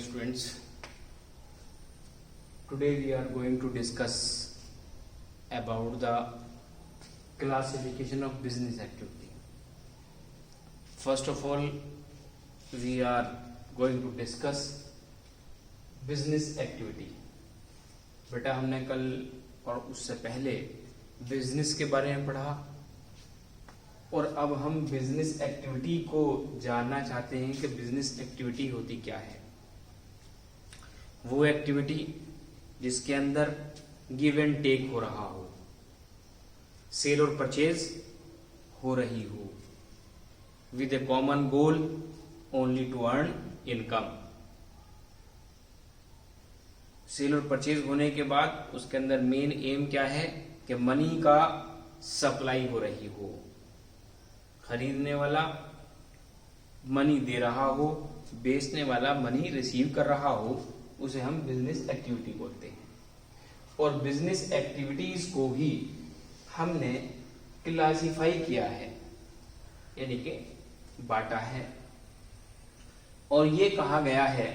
students. Today we are going to discuss about the classification of business activity. First of all, we are going to discuss business activity. बेटा हमने कल और उससे पहले business के बारे में पढ़ा और अब हम बिजनेस एक्टिविटी को जानना चाहते हैं कि बिजनेस एक्टिविटी होती क्या है। वो एक्टिविटी जिसके अंदर गिव एंड टेक हो रहा हो, सेल और परचेज हो रही हो, with a common goal only to earn income. Sale और परचेज होने के बाद उसके अंदर मेन एम क्या है कि मनी का सप्लाई हो रही हो, खरीदने वाला मनी दे रहा हो, बेचने वाला मनी रिसीव कर रहा हो, उसे हम बिजनेस एक्टिविटी बोलते हैं। और बिजनेस एक्टिविटीज को ही हमने क्लासिफाई किया है, यानी कि बांटा है। और ये कहा गया है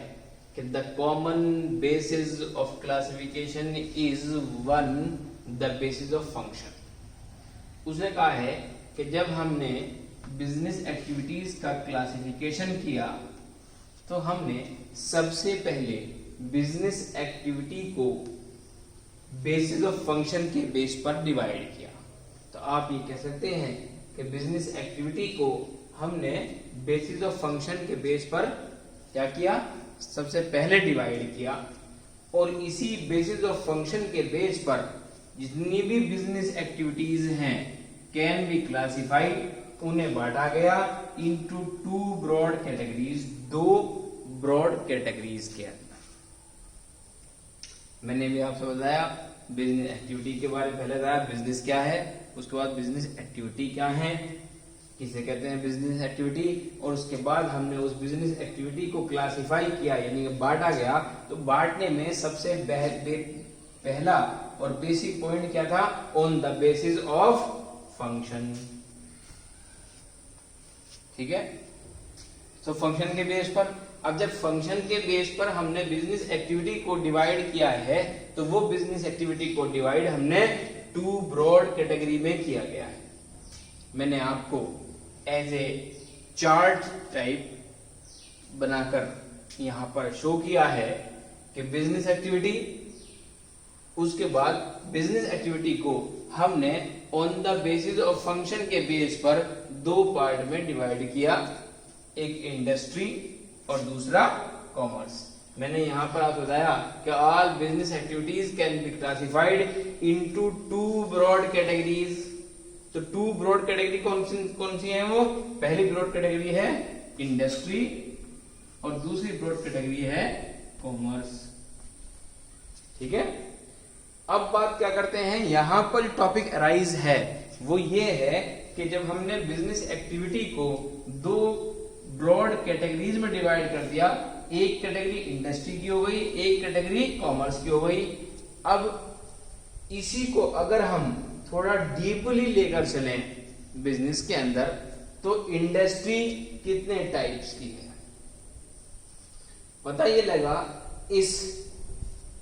कि the common basis of classification is one the basis of function. उसने कहा है कि जब हमने बिजनेस एक्टिविटीज का क्लासिफिकेशन किया तो हमने सबसे पहले बिजनेस एक्टिविटी को बेसिस ऑफ फंक्शन के बेस पर डिवाइड किया। तो आप ये कह सकते हैं कि बिजनेस एक्टिविटी को हमने बेसिस ऑफ फंक्शन के बेस पर क्या किया, सबसे पहले डिवाइड किया। और इसी बेसिस ऑफ फंक्शन के बेस पर जितनी भी बिजनेस एक्टिविटीज हैं कैन बी क्लासिफाइड, उन्हें बांटा गया इनटू टू ब्रॉड कैटेगरीज, दो ब्रॉड कैटेगरीज के अंदर। मैंने भी आपसे बताया बिजनेस एक्टिविटी के बारे में, पहले बताया बिजनेस क्या है, उसके बाद बिजनेस एक्टिविटी क्या है, किसे कहते हैं बिजनेस एक्टिविटी, और उसके बाद हमने उस बिजनेस एक्टिविटी को क्लासिफाई किया यानी बांटा गया। तो बांटने में सबसे पहला और बेसिक पॉइंट क्या था, on the basis of function. ठीक है, तो फंक्शन के बेस पर। अब जब फंक्शन के बेस पर हमने बिजनेस एक्टिविटी को डिवाइड किया है तो वो बिजनेस एक्टिविटी को डिवाइड हमने टू ब्रॉड कैटेगरी में किया गया है। मैंने आपको एज ए चार्ट टाइप बनाकर यहां पर शो किया है कि बिजनेस एक्टिविटी, उसके बाद बिजनेस एक्टिविटी को हमने on the basis of function के बेस पर दो पार्ट में डिवाइड किया, एक इंडस्ट्री और दूसरा कॉमर्स। मैंने यहां पर आपको बताया कि all business activities can be classified into two broad categories. तो टू ब्रॉड कैटेगरी कौन सी है, वो पहली ब्रॉड कैटेगरी है इंडस्ट्री और दूसरी ब्रॉड कैटेगरी है कॉमर्स। ठीक है, अब बात क्या करते हैं, यहां पर जो टॉपिक अराइज है वो ये है कि जब हमने बिजनेस एक्टिविटी को दो ब्रॉड कैटेगरीज में डिवाइड कर दिया, एक कैटेगरी इंडस्ट्री की हो गई, एक कैटेगरी कॉमर्स की हो गई। अब इसी को अगर हम थोड़ा डीपली लेकर चलें बिजनेस के अंदर, तो इंडस्ट्री कितने टाइप्स की है पता ये लगा इस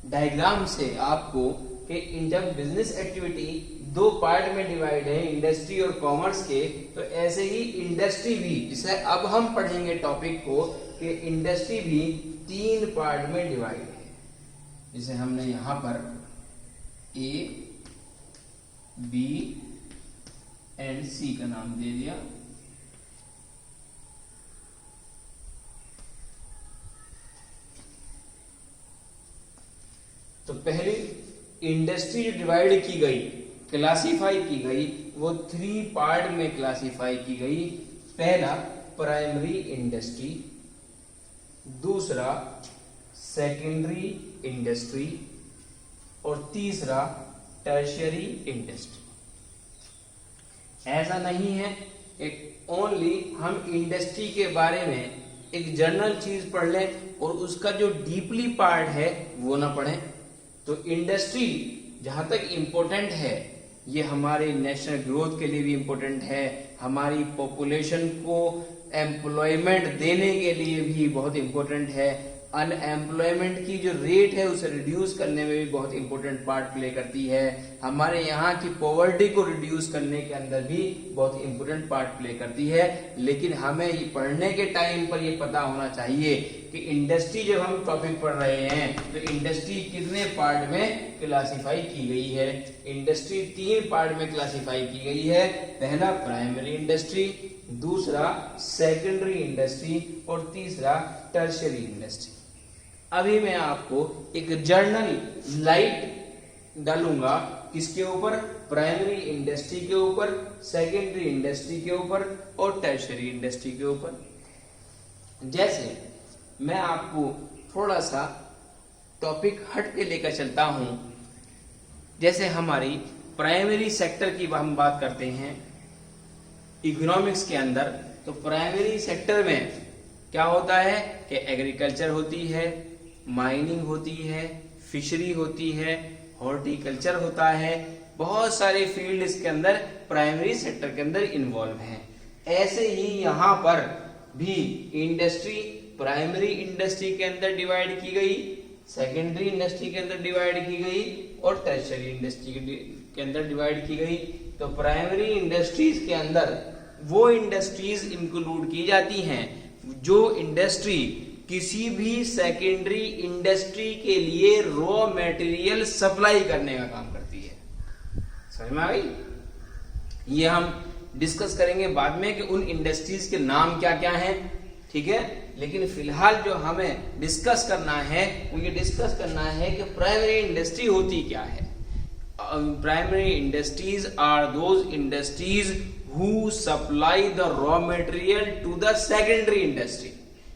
डायग्राम से आपको कि जब बिजनेस एक्टिविटी दो पार्ट में डिवाइड है इंडस्ट्री और कॉमर्स के, तो ऐसे ही इंडस्ट्री भी, जिसे अब हम पढ़ेंगे टॉपिक को कि इंडस्ट्री भी तीन पार्ट में डिवाइड है, जिसे हमने यहां पर ए, बी एंड सी का नाम दे दिया। तो पहली इंडस्ट्री जो डिवाइड की गई, क्लासिफाई की गई, वो थ्री पार्ट में क्लासिफाई की गई। पहला प्राइमरी इंडस्ट्री, दूसरा सेकेंडरी इंडस्ट्री और तीसरा टर्शियरी इंडस्ट्री। ऐसा नहीं है एक ओनली हम इंडस्ट्री के बारे में एक जनरल चीज पढ़ लें और उसका जो डीपली पार्ट है वो ना पढ़ें। तो इंडस्ट्री जहां तक इम्पोर्टेंट है, ये हमारे नेशनल ग्रोथ के लिए भी इम्पोर्टेंट है, हमारी पॉपुलेशन को एम्प्लॉयमेंट देने के लिए भी बहुत इम्पोर्टेंट है, अनएम्प्लॉयमेंट की जो रेट है उसे रिड्यूस करने में भी बहुत इंपॉर्टेंट पार्ट प्ले करती है। हमारे यहाँ की पॉवर्टी को रिड्यूस करने के अंदर भी बहुत इंपॉर्टेंट पार्ट प्ले करती है। लेकिन हमें ये पढ़ने के टाइम पर ये पता होना चाहिए कि इंडस्ट्री जब हम टॉपिक पढ़ रहे हैं तो इंडस्ट्री कितने पार्ट में क्लासिफाई की गई है। इंडस्ट्री 3 पार्ट में क्लासिफाई की गई है। पहला प्राइमरी इंडस्ट्री, दूसरा सेकेंडरी इंडस्ट्री और तीसरा टर्शियरी इंडस्ट्री। अभी मैं आपको एक जर्नल लाइट डालूंगा किसके ऊपर, प्राइमरी इंडस्ट्री के ऊपर, सेकेंडरी इंडस्ट्री के ऊपर और टर्शियरी इंडस्ट्री के ऊपर। जैसे मैं आपको थोड़ा सा टॉपिक हट के लेकर चलता हूं। जैसे हमारी प्राइमरी सेक्टर की हम बात करते हैं इकोनॉमिक्स के अंदर, तो प्राइमरी सेक्टर में क्या होता है कि एग्रीकल्चर होती है, माइनिंग होती है, फिशरी होती है, हॉर्टिकल्चर होता है, बहुत सारे फील्ड इसके अंदर प्राइमरी सेक्टर के अंदर इन्वॉल्व हैं। ऐसे ही यहाँ पर भी इंडस्ट्री प्राइमरी इंडस्ट्री के अंदर डिवाइड की गई, सेकेंडरी इंडस्ट्री के अंदर डिवाइड की गई और टर्शियरी इंडस्ट्री के अंदर डिवाइड की गई। तो प्राइमरी इंडस्ट्रीज के अंदर वो इंडस्ट्रीज इंक्लूड की जाती हैं जो इंडस्ट्री किसी भी सेकेंडरी इंडस्ट्री के लिए रॉ मटेरियल सप्लाई करने का काम करती है। समझ में आ गई? ये हम डिस्कस करेंगे बाद में कि उन इंडस्ट्रीज के नाम क्या क्या हैं, ठीक है। लेकिन फिलहाल जो हमें डिस्कस करना है वो ये डिस्कस करना है कि प्राइमरी इंडस्ट्री होती क्या है। Primary industries are those industries who supply the raw material to the secondary industry,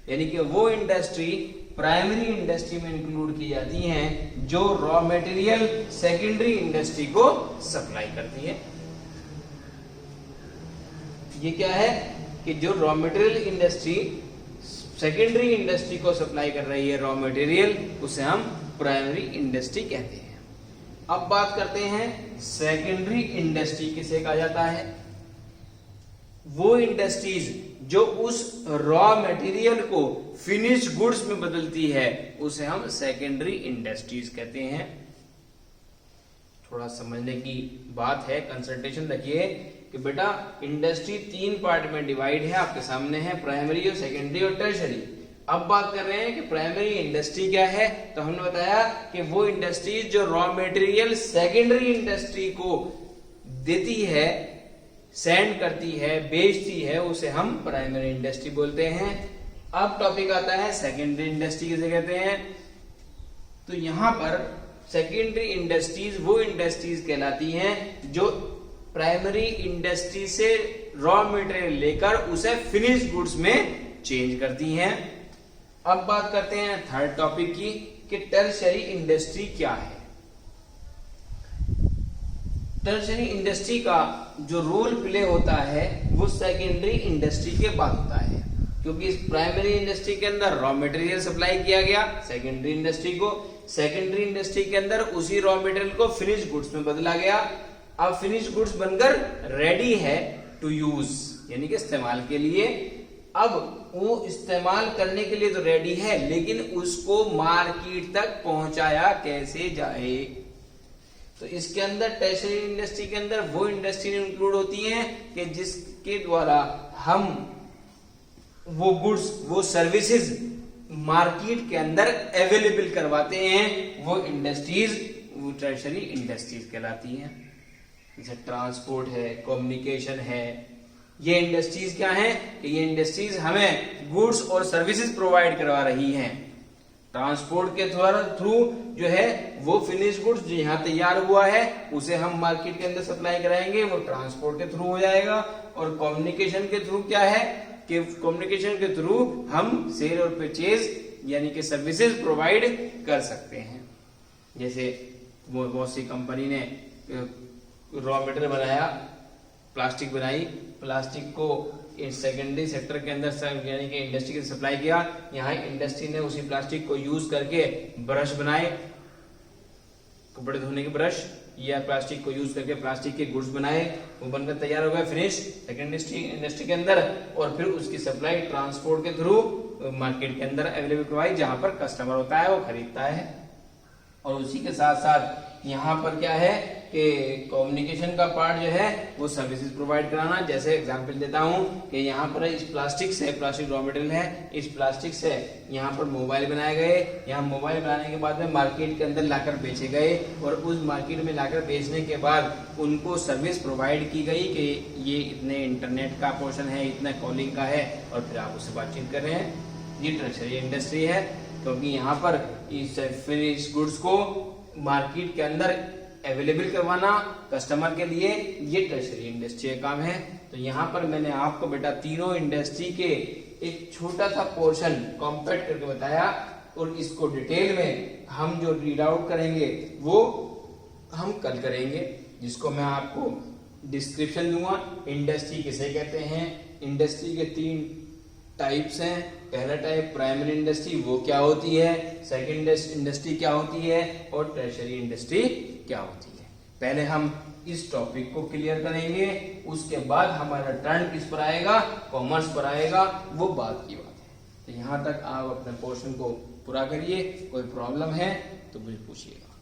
यानी कि वो इंडस्ट्री प्राइमरी इंडस्ट्री में इंक्लूड की जाती हैं जो रॉ मटेरियल सेकेंडरी इंडस्ट्री को सप्लाई करती है। ये क्या है कि जो raw material industry secondary industry को सप्लाई कर रही है रॉ मटेरियल, उसे हम प्राइमरी इंडस्ट्री कहते हैं। अब बात करते हैं सेकेंडरी इंडस्ट्री किसे कहा जाता है। वो इंडस्ट्रीज जो उस रॉ मटेरियल को फिनिश गुड्स में बदलती है उसे हम सेकेंडरी इंडस्ट्रीज कहते हैं। थोड़ा समझने की बात है, कंसंट्रेशन रखिए कि बेटा इंडस्ट्री 3 पार्ट में डिवाइड है, आपके सामने है प्राइमरी और सेकेंडरी और टर्शियरी। अब बात कर रहे हैं कि प्राइमरी इंडस्ट्री क्या है, तो हमने बताया कि वो इंडस्ट्रीज जो रॉ मटेरियल सेकेंडरी इंडस्ट्री को देती है, सेंड करती है, बेचती है, उसे हम प्राइमरी इंडस्ट्री बोलते हैं। अब टॉपिक आता है सेकेंडरी इंडस्ट्री किसे कहते हैं। तो यहां पर सेकेंडरी इंडस्ट्रीज वो इंडस्ट्रीज कहलाती हैं जो प्राइमरी इंडस्ट्री से रॉ मटेरियल लेकर उसे फिनिश गुड्स में चेंज करती हैं। अब बात करते हैं थर्ड टॉपिक की कि टर्शियरी इंडस्ट्री क्या है। टर्शियरी इंडस्ट्री का जो रोल प्ले होता है वो सेकेंडरी इंडस्ट्री के बाद होता है, क्योंकि इस प्राइमरी इंडस्ट्री के अंदर रॉ मटेरियल सप्लाई किया गया सेकेंडरी इंडस्ट्री को, सेकेंडरी इंडस्ट्री के अंदर उसी रॉ मटेरियल को फिनिश गुड्स में बदला गया। अब फिनिश गुड्स बनकर रेडी है टू यूज, यानी कि इस्तेमाल के लिए। अब वो इस्तेमाल करने के लिए तो रेडी है, लेकिन उसको मार्केट तक पहुंचाया कैसे जाए। तो इसके अंदर टर्शियरी इंडस्ट्री के अंदर वो इंडस्ट्री इंक्लूड होती हैं कि जिसके द्वारा हम वो गुड्स, वो सर्विसेज मार्केट के अंदर अवेलेबल करवाते हैं। वो इंडस्ट्रीज वो टर्शियरी इंडस्ट्रीज कहलाती हैं। जैसे ट्रांसपोर्ट है, कम्युनिकेशन है, ये इंडस्ट्रीज क्या हैं कि ये इंडस्ट्रीज हमें गुड्स और सर्विसेज प्रोवाइड करवा रही हैं। ट्रांसपोर्ट के थ्रू जो है वो फिनिश गुड्स जो यहाँ तैयार हुआ है उसे हम मार्केट के अंदर सप्लाई कराएंगे, वो ट्रांसपोर्ट के थ्रू हो जाएगा। और कम्युनिकेशन के थ्रू क्या है कि कम्युनिकेशन के थ्रू हम सेल और परचेज यानी कि सर्विसेज प्रोवाइड कर सकते हैं। जैसे वो बहुत सी कंपनी ने रॉ मटेरियल बनाया, प्लास्टिक बनाई, प्लास्टिक को सेकेंडरी सेक्टर के अंदर यानी कि इंडस्ट्री के सप्लाई किया। यहाँ इंडस्ट्री ने उसी प्लास्टिक को यूज करके ब्रश बनाए, कपड़े धोने के ब्रश, या प्लास्टिक को यूज करके प्लास्टिक के गुड्स बनाए, वो बनकर तैयार हो गए फिनिश सेकंड इंडस्ट्री के अंदर, और फिर उसकी सप्लाई ट्रांसपोर्ट के थ्रू मार्केट के अंदर अवेलेबल करवाई, जहां पर कस्टमर होता है वो खरीदता है। और उसी के साथ साथ यहाँ पर क्या है कि कम्युनिकेशन का पार्ट जो है वो सर्विसेज प्रोवाइड कराना। जैसे एग्जांपल देता हूँ कि यहाँ पर इस प्लास्टिक से, प्लास्टिक रॉ मटेरियल है, इस प्लास्टिक से यहाँ पर मोबाइल बनाए गए, यहाँ मोबाइल बनाने के बाद में मार्केट के अंदर लाकर बेचे गए, और उस मार्केट में लाकर बेचने के बाद उनको सर्विस प्रोवाइड की गई कि ये इतने इंटरनेट का पोर्शन है, इतना कॉलिंग का है, और फिर आप उससे बातचीत कर रहे हैं। ये टर्शरी इंडस्ट्री है, क्योंकि यहाँ पर इस फिनिश गुड्स को मार्केट के अंदर अवेलेबल करवाना कस्टमर के लिए, ये टर्शरी इंडस्ट्री का काम है। तो यहाँ पर मैंने आपको बेटा तीनों इंडस्ट्री के एक छोटा सा पोर्शन कॉम्पैक्ट करके बताया, और इसको डिटेल में हम जो रीड आउट करेंगे वो हम कल करेंगे, जिसको मैं आपको डिस्क्रिप्शन दूंगा। इंडस्ट्री किसे कहते हैं, इंडस्ट्री के 3 टाइप्स हैं। पहला टाइप प्राइमरी इंडस्ट्री, वो क्या होती है, सेकंड इंडस्ट्री क्या होती है, और टर्शरी इंडस्ट्री क्या होती है। पहले हम इस टॉपिक को क्लियर करेंगे, उसके बाद हमारा टर्न किस पर आएगा, कॉमर्स पर आएगा, वो बात की बात है। तो यहाँ तक आप अपने पोर्शन को पूरा करिए। कोई प्रॉब्लम है तो मुझे पूछिएगा।